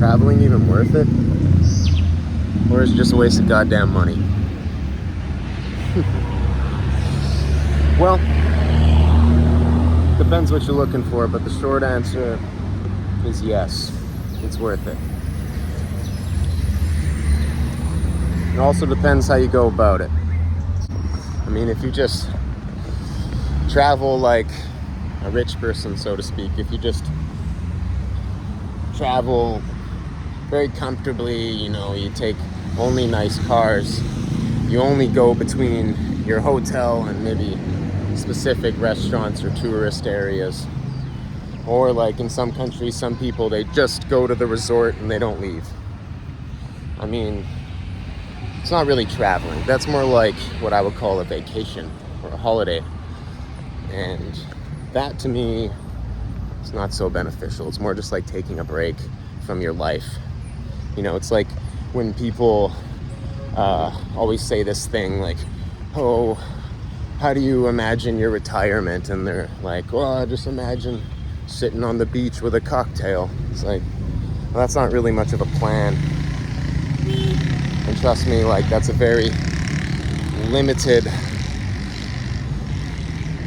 traveling even worth it? Or is it just a waste of goddamn money? Well, depends what you're looking for, but the short answer is yes, it's worth it. It also depends how you go about it. I mean, if you just travel like a rich person, so to speak, if you just travel very comfortably, you take only nice cars, you only go between your hotel and maybe specific restaurants or tourist areas, or like in some countries, some people, they just go to the resort and they don't leave. I mean, it's not really traveling. That's more like what I would call a vacation or a holiday. And that to me is not so beneficial. It's more just like taking a break from your life. It's like when people always say this thing like, oh, how do you imagine your retirement? And they're like, well, just imagine sitting on the beach with a cocktail. It's like, well, that's not really much of a plan. And trust me, like, that's a very limited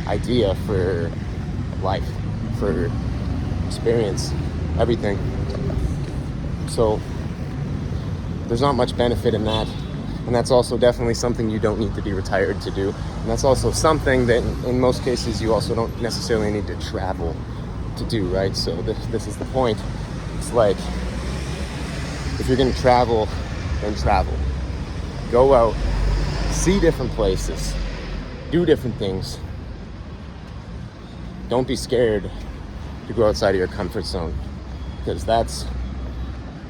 idea for life, for experience, everything. So there's not much benefit in that. And that's also definitely something you don't need to be retired to do. And that's also something that in most cases you also don't necessarily need to travel to do, right? So this is the point. It's like, if you're going to travel, then travel. Go out, see different places, do different things. Don't be scared to go outside of your comfort zone, because that's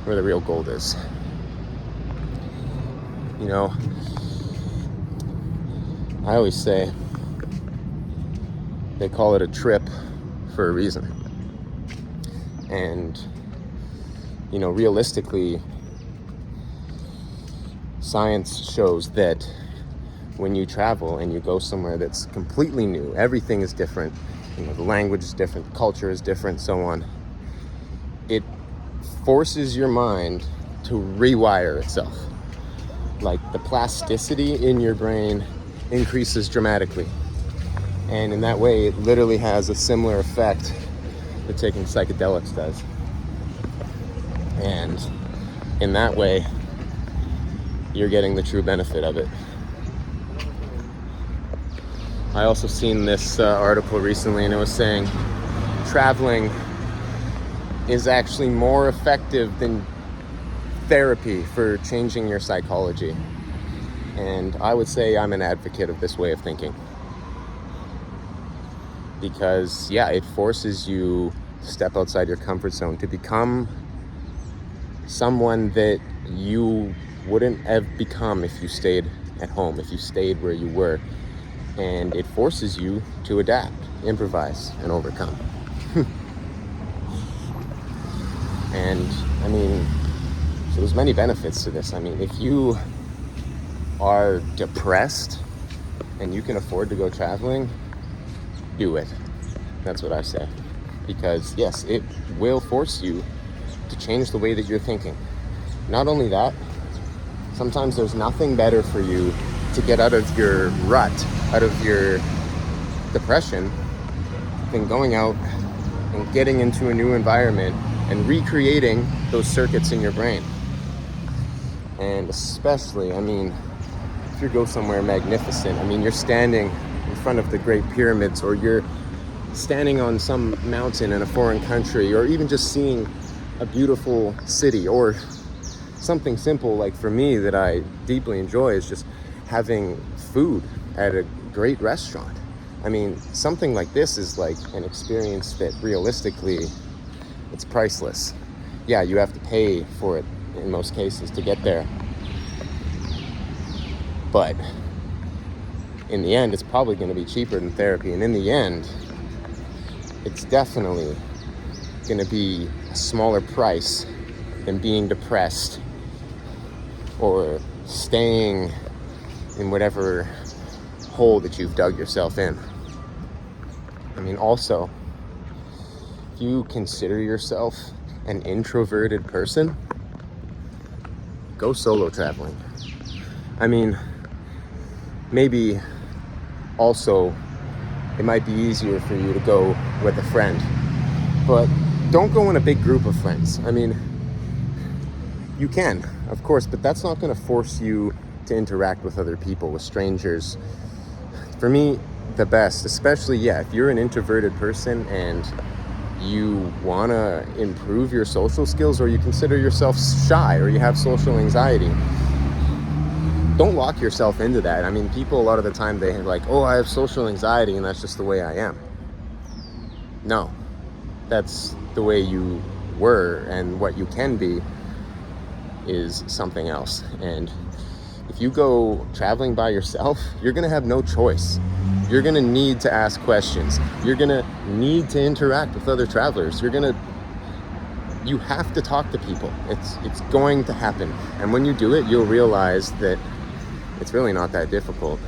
where the real gold is. I always say they call it a trip for a reason. And, realistically, science shows that when you travel and you go somewhere that's completely new, everything is different, the language is different, the culture is different, so on. It forces your mind to rewire itself. Like, the plasticity in your brain increases dramatically. And in that way, it literally has a similar effect that taking psychedelics does. And in that way, you're getting the true benefit of it. I also seen this article recently, and it was saying traveling is actually more effective than therapy for changing your psychology. And I would say I'm an advocate of this way of thinking. Because, it forces you to step outside your comfort zone, to become someone that you wouldn't have become if you stayed at home, if you stayed where you were. And it forces you to adapt, improvise, and overcome. And, so there's many benefits to this. If you are depressed and you can afford to go traveling, do it. That's what I say. Because, yes, it will force you to change the way that you're thinking. Not only that, sometimes there's nothing better for you to get out of your rut, out of your depression, than going out and getting into a new environment and recreating those circuits in your brain. And especially, if you go somewhere magnificent, you're standing in front of the Great Pyramids, or you're standing on some mountain in a foreign country, or even just seeing a beautiful city, or something simple like for me that I deeply enjoy is just having food at a great restaurant. Something like this is like an experience that realistically, it's priceless. Yeah, you have to pay for it in most cases to get there. But in the end, it's probably going to be cheaper than therapy. And in the end, it's definitely going to be a smaller price than being depressed or staying in whatever hole that you've dug yourself in. Also, if you consider yourself an introverted person, go solo traveling. I mean, maybe also it might be easier for you to go with a friend, but don't go in a big group of friends. I mean, you can, of course, but that's not going to force you to interact with other people, with strangers. For me, the best, especially, if you're an introverted person and you want to improve your social skills, or you consider yourself shy, or you have social anxiety, don't lock yourself into that. I mean, people a lot of the time, they have like, oh, I have social anxiety and that's just the way I am. No, that's the way you were, and what you can be is something else. And if you go traveling by yourself, you're going to have no choice. You're going to need to ask questions. You're going to need to interact with other travelers. You have to talk to people. It's going to happen. And when you do it, you'll realize that it's really not that difficult.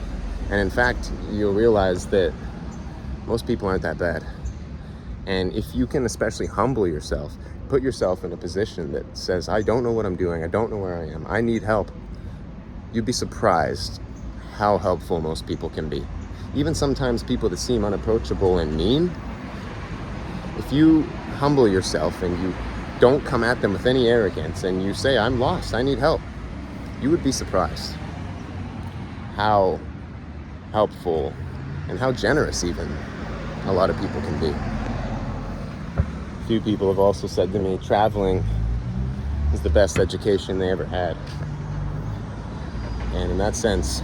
And in fact, you'll realize that most people aren't that bad. And if you can especially humble yourself, put yourself in a position that says, I don't know what I'm doing, I don't know where I am, I need help, you'd be surprised how helpful most people can be. Even sometimes people that seem unapproachable and mean, if you humble yourself and you don't come at them with any arrogance and you say, I'm lost, I need help, you would be surprised how helpful and how generous even a lot of people can be. A few people have also said to me, traveling is the best education they ever had. And in that sense,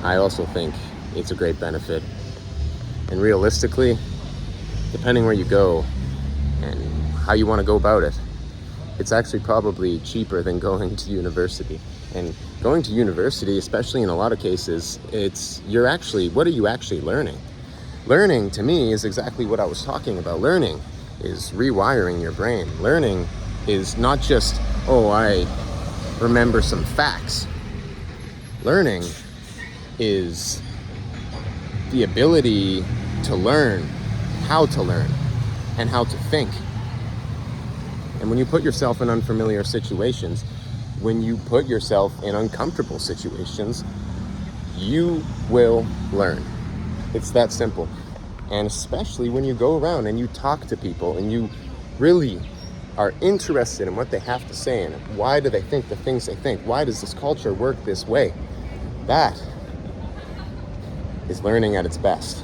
I also think it's a great benefit. And realistically, depending where you go and how you want to go about it, it's actually probably cheaper than going to university. And going to university, especially in a lot of cases, what are you actually learning? Learning, to me, is exactly what I was talking about. Learning is rewiring your brain. Learning is not just, I remember some facts. Learning is the ability to learn how to learn and how to think. And when you put yourself in unfamiliar situations, when you put yourself in uncomfortable situations, you will learn. It's that simple. And especially when you go around and you talk to people and you really are interested in what they have to say and why do they think the things they think, why does this culture work this way, that is learning at its best.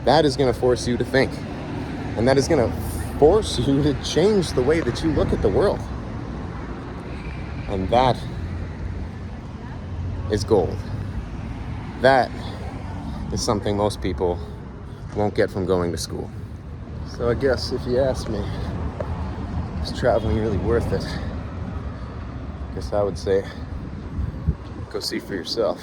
That is going to force you to think, and that is going to force you to change the way that you look at the world. And that is gold. That is something most people won't get from going to school. So I guess if you ask me, is traveling really worth it? I guess I would say, go see for yourself.